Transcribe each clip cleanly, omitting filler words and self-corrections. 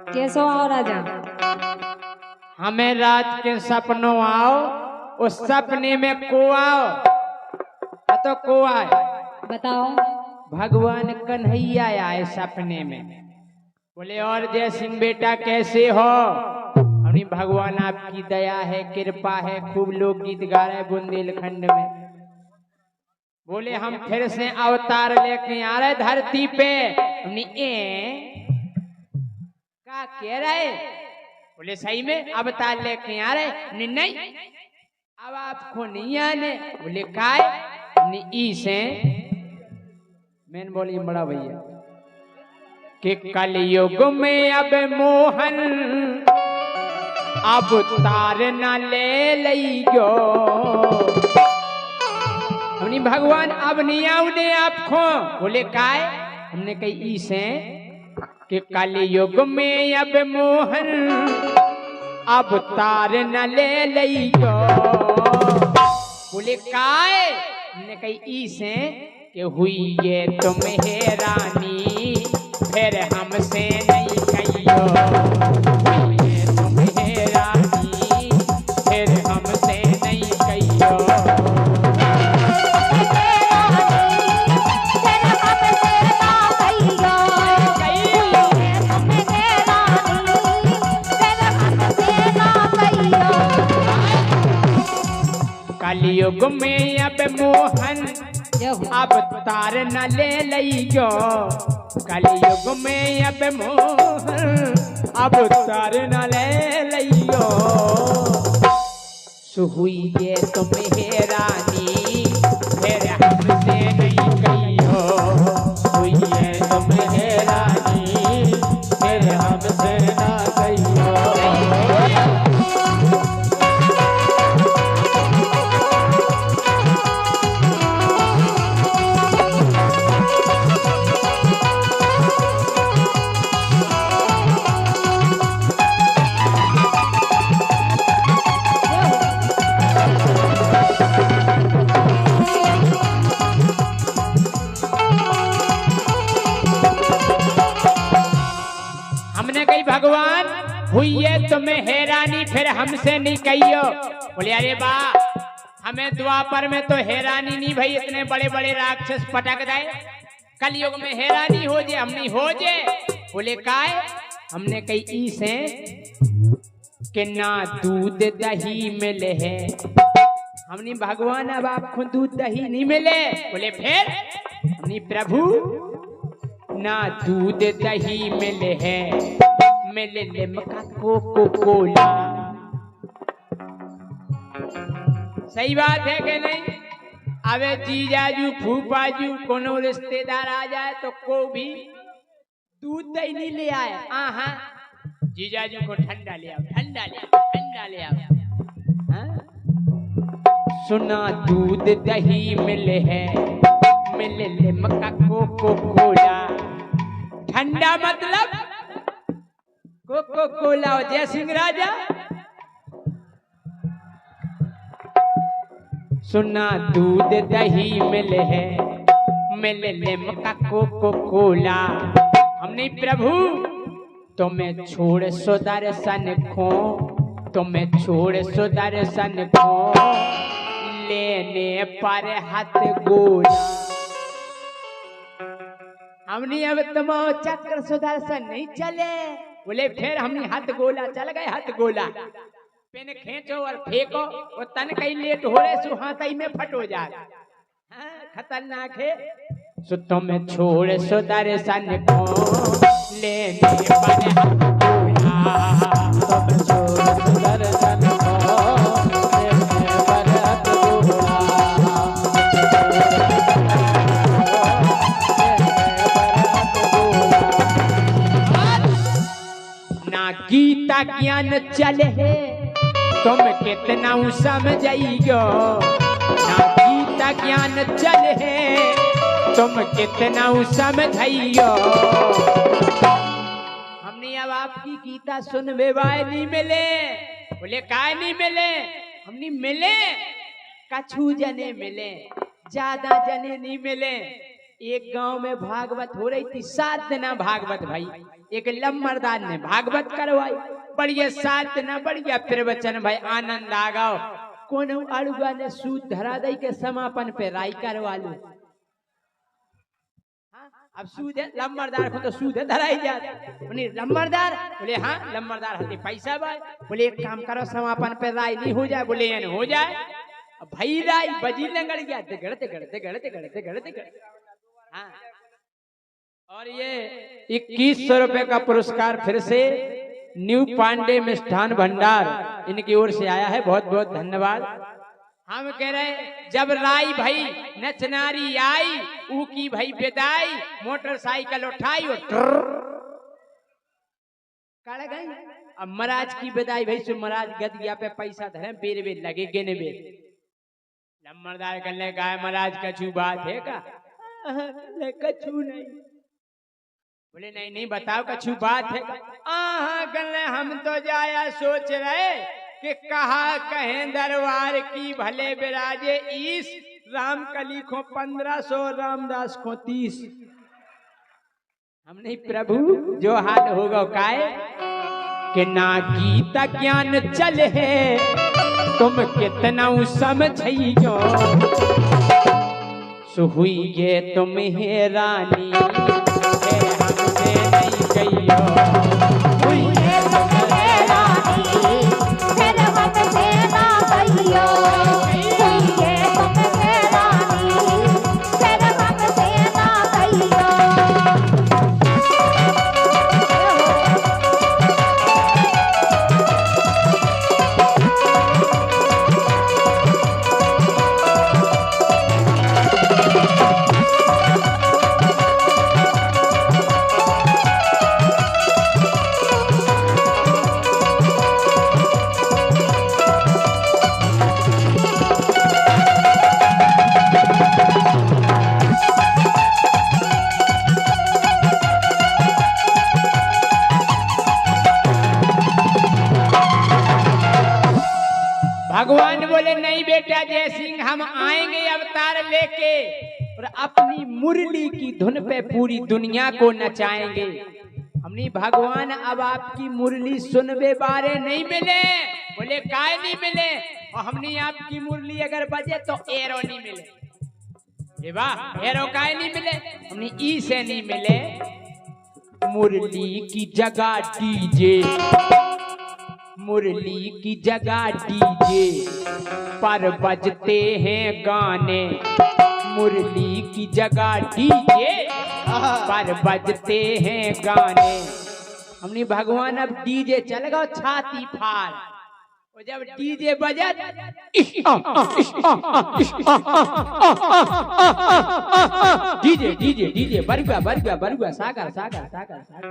कैसो आओ राजा? हमें रात के सपनों आओ, उस सपने में को आओ तो को आए। बताओ। भगवान कन्हैया आए सपने में। बोले और जय सिंह बेटा कैसे हो? हमने भगवान आपकी दया है, कृपा है, खूब लोग गीत गा रहे बुंदेलखंड में। बोले हम फिर से अवतार लेके आ रहे धरती पे। हमने क्या कह रहे? बोले सही में अवतार लेके आ रहे? नहीं अब आपको नहीं आने। बोले काय? ई से मैंने बोली बड़ा भैया कि कलयुग में अब मोहन अवतार न ले लियो। हमने भगवान अब नहीं आउने आपको। बोले काय? हमने कही ई से कि कलयुग में अब मोहन अवतार न ले लियो। बोले काय? हमने कही ई से कि हुई ये तुम हैरानी फिर हमसे नहीं कहियो। हुई ये तुम हैरानी फिर हमसे नहीं कहियो। कलयुग में अब मोहन अवतार न ले लियो। कलयुग में अब मोहन अवतार न ले लियो। सुहुई ये तुम हैरानी फिर हमसे नहीं कहियो। हुई ये तुम हैरानी फिर हमसे ना कहियो। भगवान हुई है तुम्हें हैरानी फिर हमसे नहीं कहियो। बोले अरे बा हमें द्वापर में तो हैरानी नहीं भाई, इतने बड़े बड़े राक्षस पटक दे। कलयुग में हैरानी हो जे हम नहीं हो जे। बोले काय? हमने कही ई से कि ना दूध दही मिले है। हमने भगवान अब आपको दूध दही नहीं मिले। बोले फिर? हमने प्रभु ना दूध दही मिले है, मिले लिमका कोको कोला। सही बात है कि नहीं? अबे जीजाजू फूफाजू कोनो रिश्तेदार आ जाए तो को भी दूध दही नहीं ले आए। आहा जीजाजू को ठंडा ले आओ, ठंडा ले आओ, ठंडा ले आओ। सुना दूध दही मिले है, मिले लिमका कोको कोला। ठंडा मतलब कोको कोला। जय सिंह राजा सुना दूध दही मिले है, मिले लिमका कोको कोला। हमने प्रभु तुम्हें छोड़ सुदर्शन को, तुम्हें छोड़ सुदर्शन को लेने पर हाथ गोला। हमने अब तुम चक्र सुदर्शन नहीं चले। बोले फिर हमने हाथ गोला चल गए। हाथ गोला पेन खींचो और फेंको, वो तन कहीं लेट हो रहे सु हाथ में फट हो जाए। खतरनाक है। सो तुम्हें छोड़ सुदर्शन को लेने पर हाथ गोला। तुम छोड़ सुदर्शन को लेने पर हाथ गोला। गीता ज्ञान चले है तुम कितना समझाइयो। ना गीता ज्ञान चले है तुम कितना समझाइयो। हमने अब आपकी गीता सुनवे वाले नहीं मिले। बोले काय नहीं मिले? हमने मिले कछु जने मिले, ज्यादा जने नहीं मिले। एक गांव में भागवत हो रही थी, 7 दिन भागवत भाई। एक लम्बरदार ने भागवत करवाई, बढ़िया 7 दिन बढ़िया प्रवचन भाई, आनंद आ गओ। कोनो अड़ुआ ने सूद धरा दई के समापन पे राय करवा लो। अब सूद है, लम्बरदार को तो सूद है धराई जाता। बोले लम्बरदार, बोले हाँ लम्बरदार हल्दी पैसा भाई। बोले एक काम करो समापन पे राय नहीं हो जाए, बोले यानी हो जाए। अब भाई राय बजी लंगड़ गया, गड़ते हाँ। और ये 2100 रुपए का पुरस्कार फिर से न्यू पांडे मिष्ठान भंडार इनकी ओर से आया है, बहुत बहुत धन्यवाद। हम कह रहे जब राई भाई नचनारी आई, ऊ की भाई विदाई, मोटरसाइकिल उठाई और कड़ गई। अब महाराज की विदाई भाई से महाराज गदिया पे पैसा धरे, बेर बेर लगे गिने बेर। लम्बरदार कहने का महाराज कछु बात है का? कछु नहीं। बोले नहीं नहीं बताओ कछु बात है का? गले हम तो जाया सोच रहे कि कहा कहें दरबार की भले बिराजे ईस, राम कली को 1500 रामदास को 30। हमने प्रभु जो हाल होगा काय कि ना गीता ज्ञान चले है, तुम कितना समझियो सो हुई ये तुम है रानी, हमसे नहीं कहियो हुई ये तुम है रानी, फिर हमसे ना कहियो हुई ये तुम है रानी, फिर हमसे ना कहियो। भगवान बोले नहीं बेटा जय सिंह, हम आएंगे अवतार लेके और अपनी मुरली की धुन पे पूरी दुनिया को नचाएंगे। हमने भगवान अब आपकी मुरली सुनवे बारे नहीं मिले। बोले काय नहीं मिले? और हमने आपकी मुरली अगर बजे तो एरो नहीं मिले। वाह, एरो काय नहीं मिले? हमने ई से नहीं मिले। मुरली की जगह डीजे, मुरली की जगह डीजे पर बजते हैं गाने, मुरली की जगह डीजे पर बजते हैं गाने। हमने भगवान अब डीजे चल गो छाती फाड़, और जब डीजे बजा DJ DJ DJ Barua Barua Barua Sagar Sagar Sagar Sagar.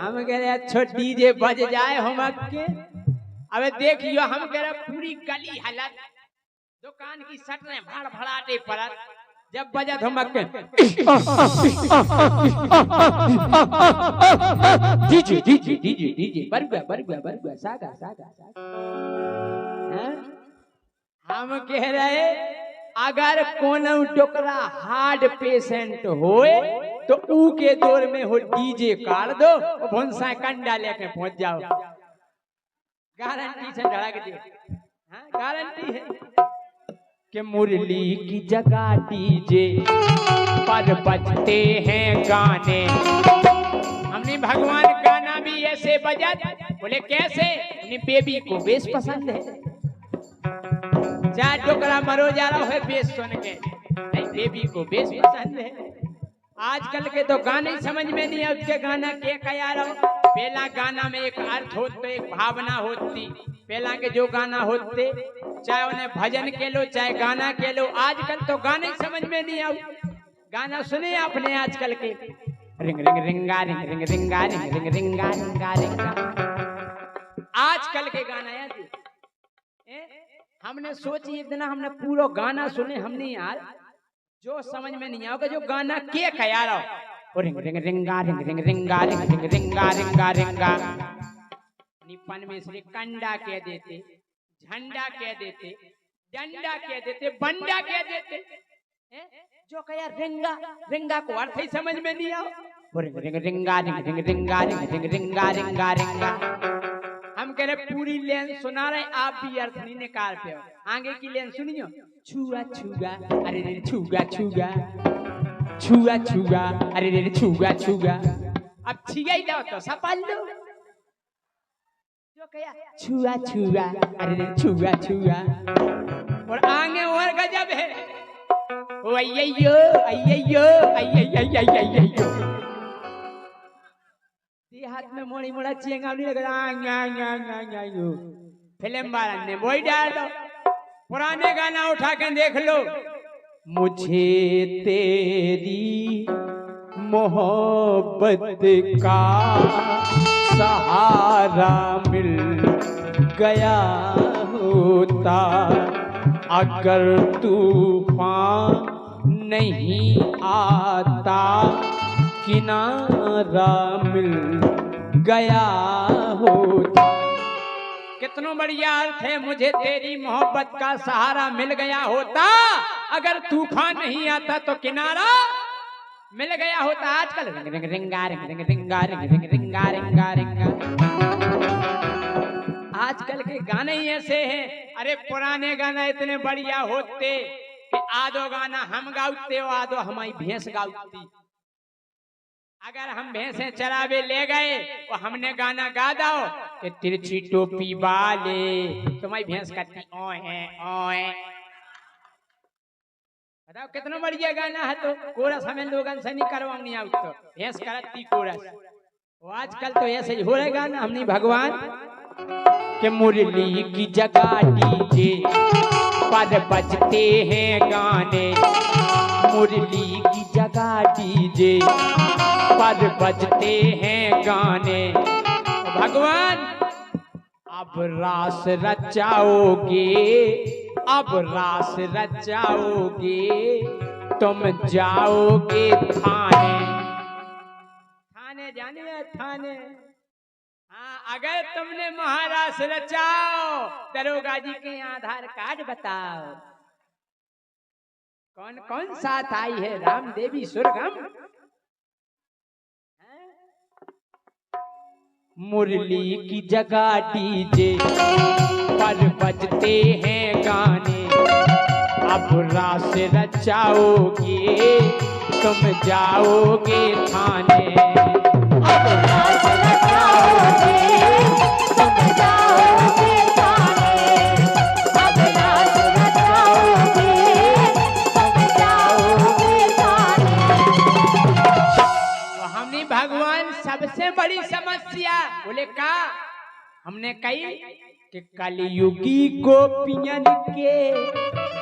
हम कह रहे अच्छो डीजे बज जाए हम के। अबे देखियो हम कह रहे पूरी गली हालत, दुकान की सटरें भड़ भड़ाटे पड़त, जब बजत हम के DJ DJ DJ DJ Barua Barua Barua saga saga saga. हम कह रहे अगर कोनो टुकड़ा हार्ट पेशेंट होए तो ऊ के दौर में हो डीजे काट दो और भुनसा कंडा लेके पहुंच जाओ, गारंटी से डरा के दे। हाँ गारंटी है कि मुरली की जगह डीजे पर बजते हैं गाने। हमने भगवान गाना भी ऐसे बजा। बोले कैसे? अपनी बेबी को बेस पसंद है, चाहे टुकड़ा मरो जा रहा है बेस सुन के, नहीं बेबी को बेस पसंद है। आजकल के तो गाने समझ में नहीं है उसके गाना के कया रहो। पहला गाना में एक अर्थ होते, एक भावना होती। पहला के जो गाना होते, चाहे उन्हें भजन के लो चाहे गाना के लो, आजकल तो गाने समझ में नहीं आओ। गाना सुने आपने आजकल के रिंग रिंग रिंगा रिंग रिंग रिंगा रिंग रिंग रिंगा रिंगा रिंगा, आजकल के गाना याद हमने सोची एक दिन हमने पूरा गाना सुने, हमने यार जो समझ में नहीं आओगे जो गाना के कया रहो रिंग रिंग रिंगा रिंग रिंग रिंगा रिंग रिंग रिंगा रिंगा रिंगा। निपन में से कंडा कह देते, झंडा कह देते, डंडा कह देते, बंडा कह देते। जो कहा रिंगा, रिंगा को अर्थ ही समझ में नहीं आओ। रिंग रिंग रिंगा रिंग रिंग रिंगा रिंग रिंग रिंगा रिंगा रिंगा। हम कह रहे पूरी लेन सुना रहे, आप भी अर्थ नहीं निकाल पे हो। आगे की लेन सुनियो। छुआ छुगा, अरे रे छुगा छुगा, छुआ छुगा, अरे रे छुगा छुगा। अब छिगा ही जाओ तो सपाल लो। जो कहा छुआ छुआ, अरे रे छुआ छुआ। और आगे और गजब है। ओ अय्यो अय्यो अय्यो। ये हाथ में मोड़ी मोड़ा चेंगा नहीं लगा। फिल्म वाला ने वही डाल दो। पुराने गाना उठा के देख लो। मुझे तेरी मोहब्बत का सहारा मिल गया होता, अगर तूफान नहीं आता किनारा मिल गया होता। कितना बढ़िया अर्थ है। मुझे तेरी मोहब्बत का सहारा मिल गया होता, अगर तूफान नहीं आता तो किनारा मिल गया होता। आजकल रिंग रिंग रिंगा रिंग रिंग रिंगा रिंग रिंग रिंगा रिंगा रिंगा। आजकल के गाने ही ऐसे हैं। अरे पुराने गाना इतने बढ़िया होते कि आधो गाना हम गाते हो, आधो हमारी भैंस गाती। अगर हम भैंसे चरावे ले गए और हमने गाना गा दो कि तिरछी टोपी वाले, तुम्हारी भैंस कहती ओए ओए। बताओ कितना बढ़िया गाना है। तो कोरस हमें लोगन से नहीं करवानी आउट, तो भैंस करती कोरस। वो आजकल तो ऐसे ही हो रहा गाना। हमने भगवान के मुरली की जगह डीजे पर बजते हैं गाने, मुरली की जगह डीजे पर बजते हैं गाने। भगवान अब रास रचाओगे, अब रास रचाओगे, तुम जाओगे थाने। थाने जाने में थाने। हाँ, अगर तुमने महारास रचाओ, दरोगा जी के आधार कार्ड बताओ। कौन कौन साथ आई है? राम देवी सुरगम। मुरली की जगह डीजे पर बजते हैं गाने, अब रास रचाओगे, तुम जाओगे थाने। अब रास रचाओगे, तुम जाओगे थाने, अब रास रचाओगे, तुम जाओगे थाने। तो हमने भगवान सबसे बड़ी समस्या बोले का हमने कही कि कलयुगी गोपियन के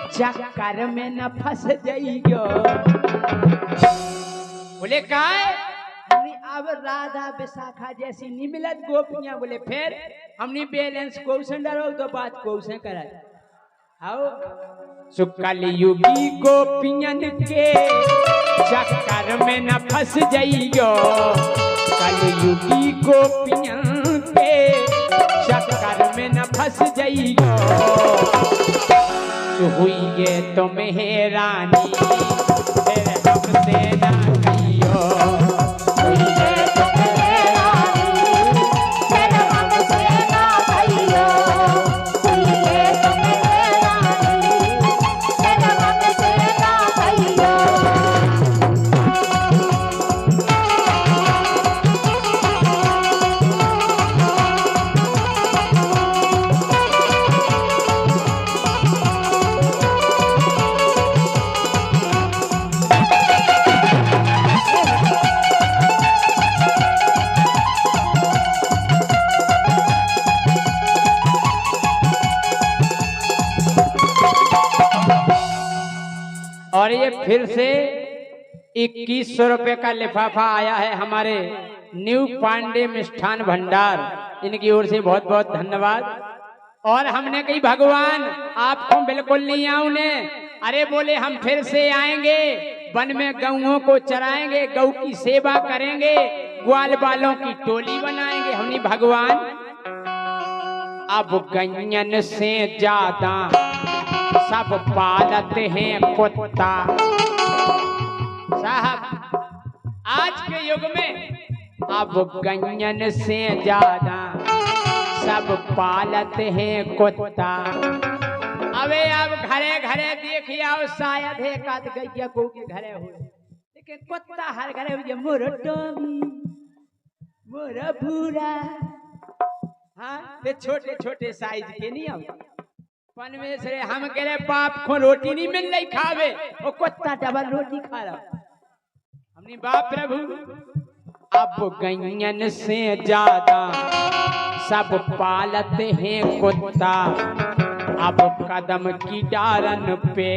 चक्कर में न फंस जाइयो। बोले का हमने अब राधा विशाखा जैसी नहीं मिलत गोपियां। बोले फिर हमने बैलेंस क्वेश्चन डरो तो बात क्वेश्चन करा आओ। कलयुगी गोपियन के चक्कर में न फंस जाइयो, कलयुगी गोपियन के चक्कर में न फंस जाइयो। हुई तुम्हें रानी फिर हमसे न कहियो, हुई तुम्हें रानी फिर हमसे न कहियो, हुई तुम्हें रानी फिर हमसे न कहियो। और ये फिर से 2100 रुपए का लिफाफा आया है हमारे न्यू पांडे मिष्ठान भंडार, इनकी ओर से बहुत बहुत धन्यवाद। और हमने कही भगवान आपको बिल्कुल नहीं आऊने। अरे बोले हम फिर से आएंगे, वन में गऊओं को चराएंगे, गऊ की सेवा करेंगे, ग्वाल बालों की टोली बनाएंगे। हमने भगवान अब गैयन से ज्यादा सब पालते हैं कुत्ता। आज के युग में अब गंजन से ज्यादा सब पालते हैं कुत्ता। अबे अब घरे घरे देखिए आओ, शायद एक आध गैया को के घरे हो, लेकिन कुत्ता हर घरे हो। मोर टोमी मोर भूरा, हाँ ये छोटे छोटे साइज के नहीं आओ पनवेश रे। हम कह रहे बाप को रोटी नहीं मिल रही खावे, वो कुत्ता डबल रोटी खा रहा। हमने बाप प्रभु अब गंजन से ज्यादा सब पालते हैं कुत्ता। अब कदम की डारन पे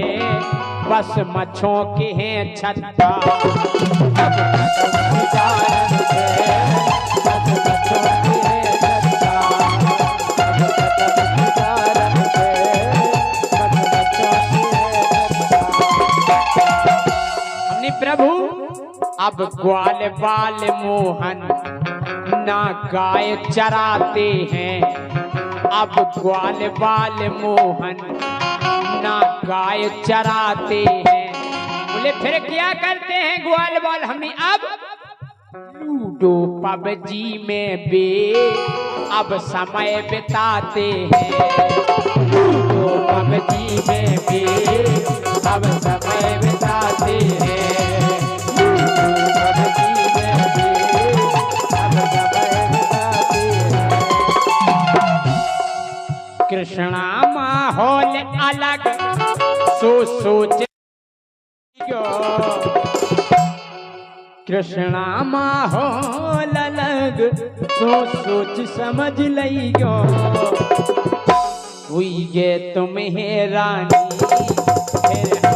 बस मच्छों के हैं छत्ता। अब कदम की डारन पे बस मच्छों के हैं छत्ता। अब कदम की डारन पे बस मच्छों के हैं छत्ता। हमने प्रभु अब ग्वाल बाल मोहन ना गाय चराते हैं। अब ग्वाल बाल मोहन ना गाय चराते हैं। बोले फिर क्या करते हैं ग्वाल बाल? हमने अब लूडो पबजी में बे अब समय बिताते हैं। लूडो पबजी में बे अब समय बिताते हैं। कृष्णा माहौल अलग सोच कृष्णा माहौल अलग सोच समझ लियो। हुई ये तुम्हें रानी फिर